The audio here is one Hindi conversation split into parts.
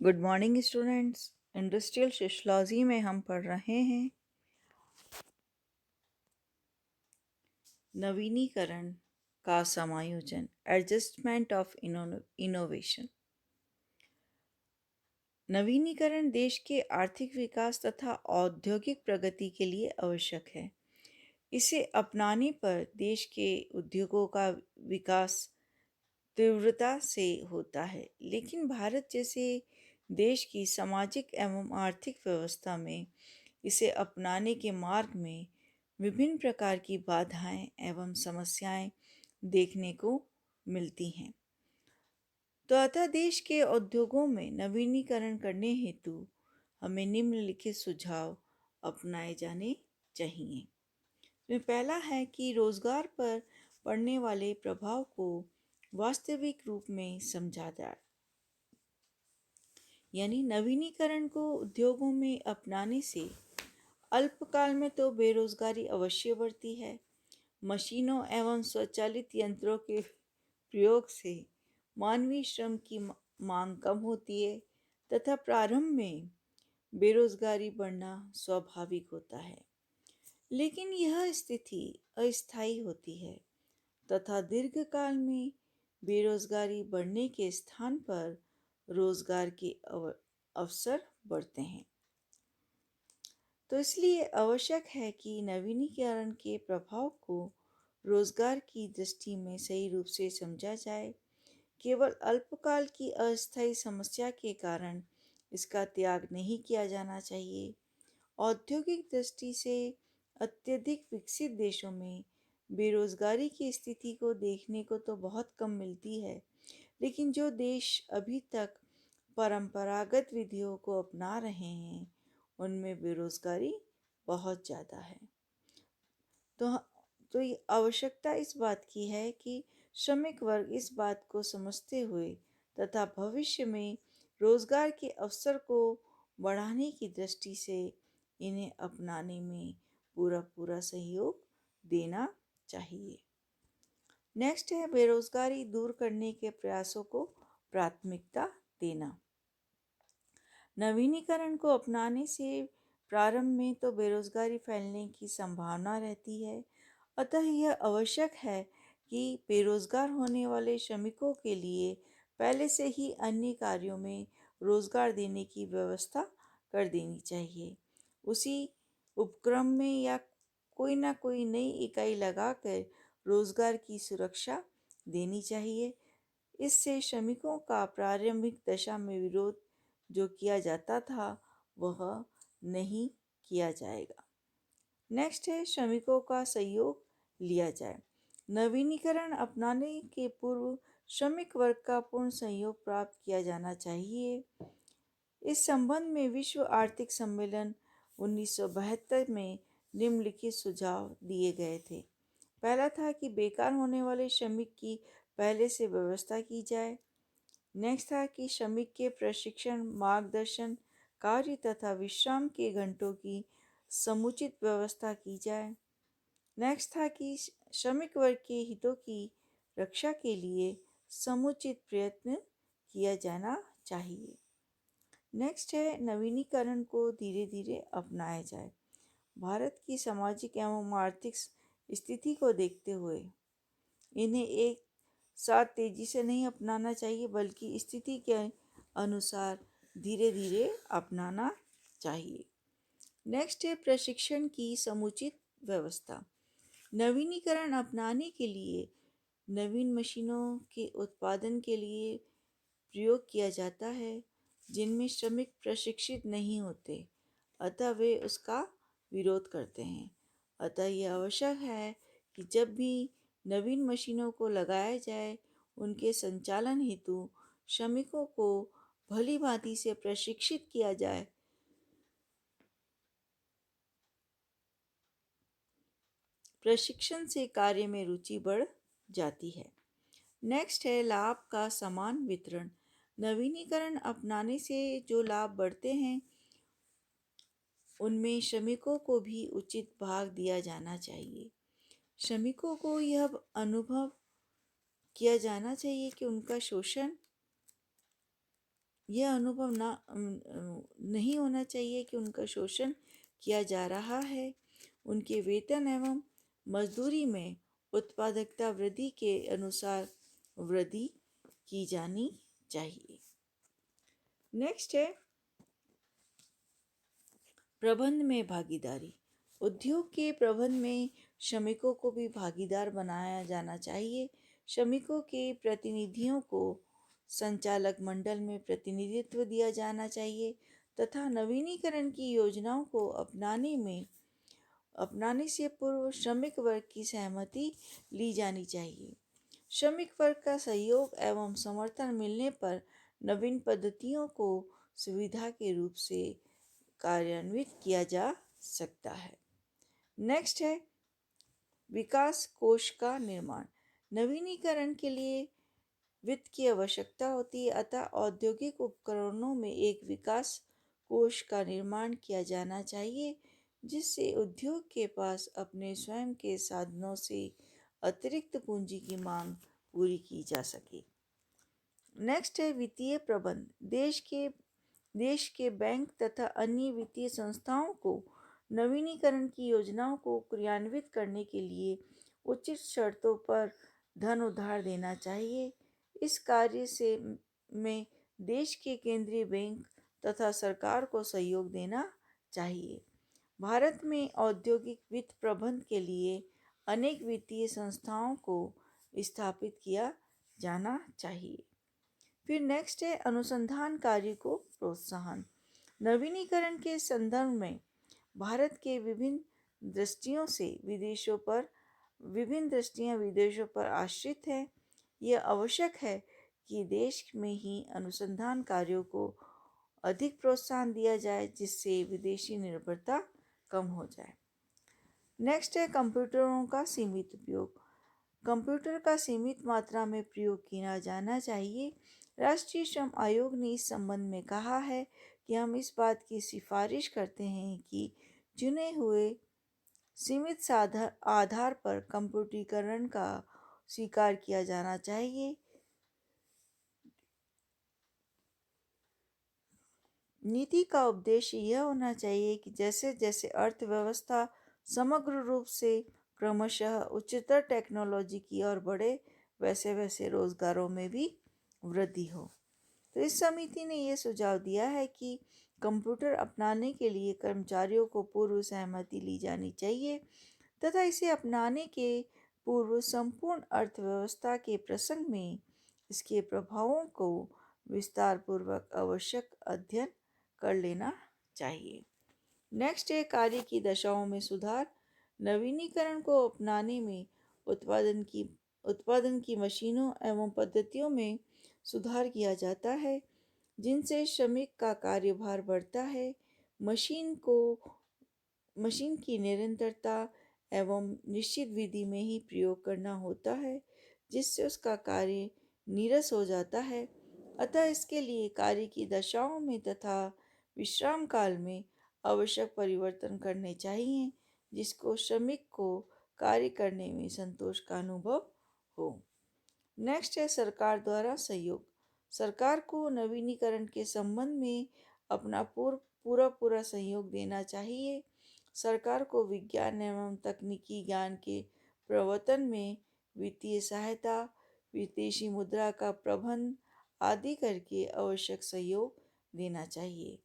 Good morning students. Industrial sociology में हम पढ़ रहे हैं नवीनीकरण का समायोजन, एडजस्टमेंट ऑफ इनोवेशन। नवीनीकरण देश के आर्थिक विकास तथा औद्योगिक प्रगति के लिए आवश्यक है। इसे अपनाने पर देश के उद्योगों का विकास तीव्रता से होता है, लेकिन भारत जैसे देश की सामाजिक एवं आर्थिक व्यवस्था में इसे अपनाने के मार्ग में विभिन्न प्रकार की बाधाएं एवं समस्याएं देखने को मिलती हैं। तो अतः देश के उद्योगों में नवीनीकरण करने हेतु हमें निम्नलिखित सुझाव अपनाए जाने चाहिए। इसमें पहला है कि रोजगार पर पड़ने वाले प्रभाव को वास्तविक रूप में समझा जाए। यानी नवीनीकरण को उद्योगों में अपनाने से अल्पकाल में तो बेरोजगारी अवश्य बढ़ती है। मशीनों एवं स्वचालित यंत्रों के प्रयोग से मानवीय श्रम की मांग कम होती है तथा प्रारंभ में बेरोजगारी बढ़ना स्वाभाविक होता है। लेकिन यह स्थिति अस्थायी होती है तथा दीर्घकाल में बेरोजगारी बढ़ने के स्थान पर रोजगार के अवसर बढ़ते हैं। तो इसलिए आवश्यक है कि नवीनीकरण के प्रभाव को रोजगार की दृष्टि में सही रूप से समझा जाए। केवल अल्पकाल की अस्थायी समस्या के कारण इसका त्याग नहीं किया जाना चाहिए। औद्योगिक दृष्टि से अत्यधिक विकसित देशों में बेरोजगारी की स्थिति को देखने को तो बहुत कम मिलती है, लेकिन जो देश अभी तक परंपरागत विधियों को अपना रहे हैं उनमें बेरोजगारी बहुत ज़्यादा है। तो तो ये आवश्यकता इस बात की है कि श्रमिक वर्ग इस बात को समझते हुए तथा भविष्य में रोजगार के अवसर को बढ़ाने की दृष्टि से इन्हें अपनाने में पूरा पूरा सहयोग देना चाहिए। नेक्स्ट है बेरोजगारी दूर करने के प्रयासों को प्राथमिकता देना। नवीनीकरण को अपनाने से प्रारंभ में तो बेरोजगारी फैलने की संभावना रहती है। अतः यह आवश्यक है कि बेरोजगार होने वाले श्रमिकों के लिए पहले से ही अन्य कार्यों में रोजगार देने की व्यवस्था कर देनी चाहिए। उसी उपक्रम में या कोई ना कोई नई इकाई लगाकर रोजगार की सुरक्षा देनी चाहिए। इससे श्रमिकों का प्रारंभिक दशा में विरोध जो किया जाता था वह नहीं किया जाएगा। नेक्स्ट है श्रमिकों का सहयोग लिया जाए। नवीनीकरण अपनाने के पूर्व श्रमिक वर्ग का पूर्ण सहयोग प्राप्त किया जाना चाहिए। इस संबंध में विश्व आर्थिक सम्मेलन 1972 में निम्नलिखित सुझाव दिए गए थे। पहला था कि बेकार होने वाले श्रमिक की पहले से व्यवस्था की जाए। नेक्स्ट था कि श्रमिक के प्रशिक्षण, मार्गदर्शन, कार्य तथा विश्राम के घंटों की समुचित व्यवस्था की जाए। नेक्स्ट था कि श्रमिक वर्ग के हितों की रक्षा के लिए समुचित प्रयत्न किया जाना चाहिए। नेक्स्ट है नवीनीकरण को धीरे धीरे अपनाया जाए। भारत की सामाजिक एवं आर्थिक स्थिति को देखते हुए इन्हें एक साथ तेजी से नहीं अपनाना चाहिए, बल्कि स्थिति के अनुसार धीरे धीरे अपनाना चाहिए। नेक्स्ट है प्रशिक्षण की समुचित व्यवस्था। नवीनीकरण अपनाने के लिए नवीन मशीनों के उत्पादन के लिए प्रयोग किया जाता है जिनमें श्रमिक प्रशिक्षित नहीं होते, अतः वे उसका विरोध करते हैं। अतः यह आवश्यक है कि जब भी नवीन मशीनों को लगाया जाए उनके संचालन हेतु श्रमिकों को भली भांति से प्रशिक्षित किया जाए। प्रशिक्षण से कार्य में रुचि बढ़ जाती है। नेक्स्ट है लाभ का समान वितरण। नवीनीकरण अपनाने से जो लाभ बढ़ते हैं उनमें श्रमिकों को भी उचित भाग दिया जाना चाहिए। श्रमिकों को यह अनुभव किया जाना चाहिए कि उनका शोषण यह अनुभव नहीं होना चाहिए कि उनका शोषण किया जा रहा है। उनके वेतन एवं मजदूरी में उत्पादकता वृद्धि के अनुसार वृद्धि की जानी चाहिए। नेक्स्ट है प्रबंध में भागीदारी। उद्योग के प्रबंध में श्रमिकों को भी भागीदार बनाया जाना चाहिए। श्रमिकों के प्रतिनिधियों को संचालक मंडल में प्रतिनिधित्व दिया जाना चाहिए तथा नवीनीकरण की योजनाओं को अपनाने से पूर्व श्रमिक वर्ग की सहमति ली जानी चाहिए। श्रमिक वर्ग का सहयोग एवं समर्थन मिलने पर नवीन पद्धतियों को सुविधा के रूप से कार्यान्वित किया जा सकता है। नेक्स्ट है विकास कोष का निर्माण। नवीनीकरण के लिए वित्त की आवश्यकता होती है, अतः औद्योगिक उपकरणों में एक विकास कोष का निर्माण किया जाना चाहिए जिससे उद्योग के पास अपने स्वयं के साधनों से अतिरिक्त पूंजी की मांग पूरी की जा सके। नेक्स्ट है वित्तीय प्रबंध। देश के बैंक तथा अन्य वित्तीय संस्थाओं को नवीनीकरण की योजनाओं को क्रियान्वित करने के लिए उचित शर्तों पर धन उधार देना चाहिए। इस कार्य से में देश के केंद्रीय बैंक तथा सरकार को सहयोग देना चाहिए। भारत में औद्योगिक वित्त प्रबंध के लिए अनेक वित्तीय संस्थाओं को स्थापित किया जाना चाहिए। फिर नेक्स्ट है अनुसंधान कार्य को प्रोत्साहन। नवीनीकरण के संदर्भ में भारत के विभिन्न दृष्टियां विदेशों पर आश्रित है। यह आवश्यक है कि देश में ही अनुसंधान कार्यों को अधिक प्रोत्साहन दिया जाए जिससे विदेशी निर्भरता कम हो जाए। नेक्स्ट है कंप्यूटरों का सीमित उपयोग। कंप्यूटर का सीमित मात्रा में प्रयोग किया जाना चाहिए। राष्ट्रीय श्रम आयोग ने इस संबंध में कहा है कि हम इस बात की सिफारिश करते हैं कि चुने हुए सीमित आधार पर कंप्यूटरीकरण का स्वीकार किया जाना चाहिए। नीति का उद्देश्य यह होना चाहिए कि जैसे जैसे अर्थव्यवस्था समग्र रूप से क्रमशः उच्चतर टेक्नोलॉजी की ओर बढ़े वैसे वैसे रोजगारों में भी वृद्धि हो। तो इस समिति ने यह सुझाव दिया है कि कंप्यूटर अपनाने के लिए कर्मचारियों को पूर्व सहमति ली जानी चाहिए तथा इसे अपनाने के पूर्व संपूर्ण अर्थव्यवस्था के प्रसंग में इसके प्रभावों को विस्तारपूर्वक आवश्यक अध्ययन कर लेना चाहिए। नेक्स्ट है कार्य की दशाओं में सुधार। नवीनीकरण को अपनाने में उत्पादन की मशीनों एवं पद्धतियों में सुधार किया जाता है जिनसे श्रमिक का कार्यभार बढ़ता है। मशीन की निरंतरता एवं निश्चित विधि में ही प्रयोग करना होता है जिससे उसका कार्य नीरस हो जाता है। अतः इसके लिए कार्य की दशाओं में तथा विश्राम काल में आवश्यक परिवर्तन करने चाहिए जिसको श्रमिक को कार्य करने में संतोष का अनुभव हो। नेक्स्ट है सरकार द्वारा सहयोग। सरकार को नवीनीकरण के संबंध में अपना पूरा सहयोग देना चाहिए। सरकार को विज्ञान एवं तकनीकी ज्ञान के प्रवर्तन में वित्तीय सहायता, विदेशी मुद्रा का प्रबंध आदि करके आवश्यक सहयोग देना चाहिए।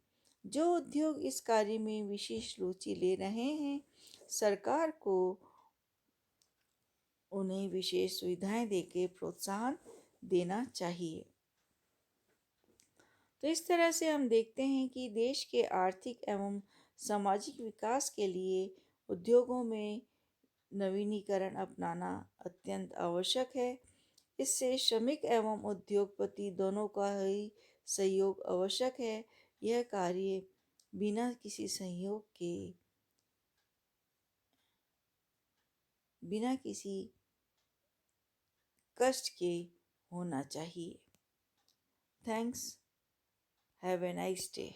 जो उद्योग इस कार्य में विशेष रुचि ले रहे हैं, सरकार को उन्हें विशेष सुविधाएं देके प्रोत्साहन देना चाहिए। तो इस तरह से हम देखते हैं कि देश के आर्थिक एवं सामाजिक विकास के लिए उद्योगों में नवीनीकरण अपनाना अत्यंत आवश्यक है। इससे श्रमिक एवं उद्योगपति दोनों का ही सहयोग आवश्यक है। यह कार्य बिना किसी सहयोग के, बिना किसी कष्ट के होना चाहिए। Thanks. Have a nice day.